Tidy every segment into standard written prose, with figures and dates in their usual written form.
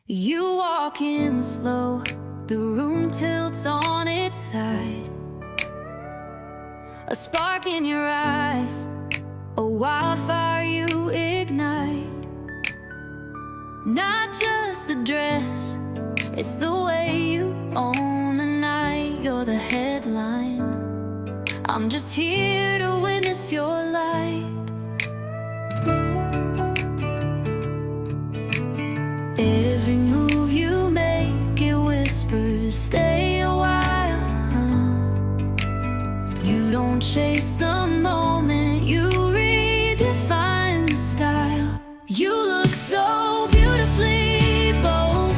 You walk in slow, the room tilts on its side. A spark in your eyes, a wildfire you ignite. Not just the dress, it's the way you own the night. You're the headline, I'm just here to witness your light. Every move you make, it whispers, stay a while. You don't chase the moment, you redefine the style. You look so beautifully bold,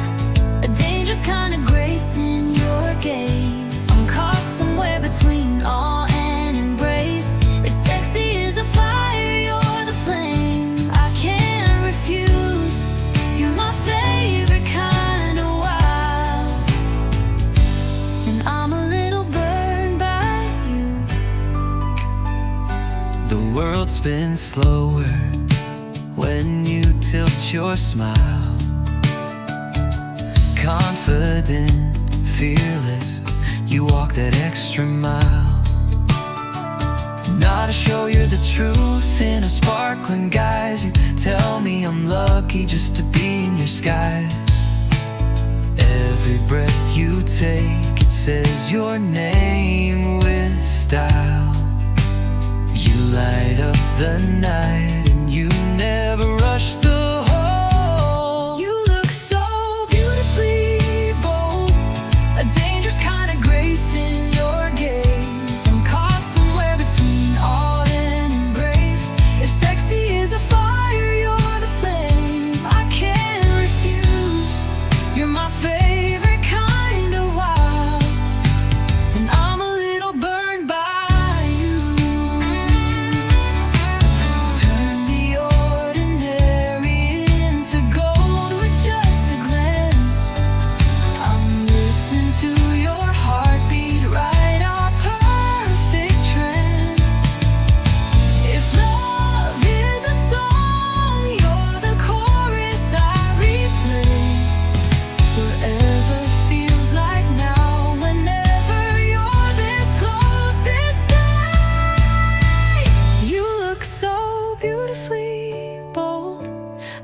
a dangerous kind of grace in your gaze. I'm caught somewhere between awe and embrace. If sexy is a fire, you're the flame I can't refuse. You're my favorite kind of wild, and I'm a little burned by you. The world spins slower when you tilt your smile. Confident, fearless, you walk that extra mile. Not to show you the truth in a sparkling guise. You tell me I'm lucky just to be in your skies. Every breath you take, it says your name with style. You light up the night and you never rush the hole. You look so beautifully bold, a dangerous kind of grace in your gaze. I'm caught somewhere between awe and embrace. If sexy is a fire, you're the flame I can't refuse. You're my favorite kind of wild, and I'm a little burned by you. Turn the ordinary into gold with just a glance. I'm listening to your heartbeat, right, our perfect trance. If love is a song, you're the chorus I replay. Forever feels like now, whenever you're this close, this day. You look so beautifully bold,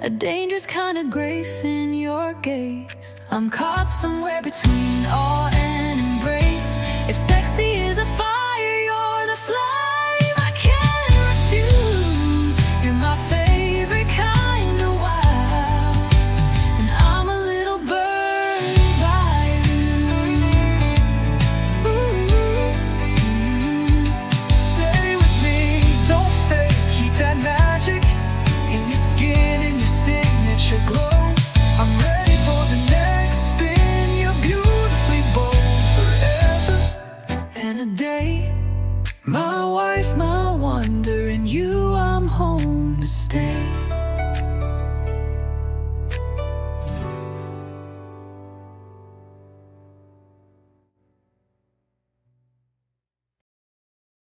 a dangerous kind of grace in your gaze. I'm caught somewhere between awe and embrace. If sexy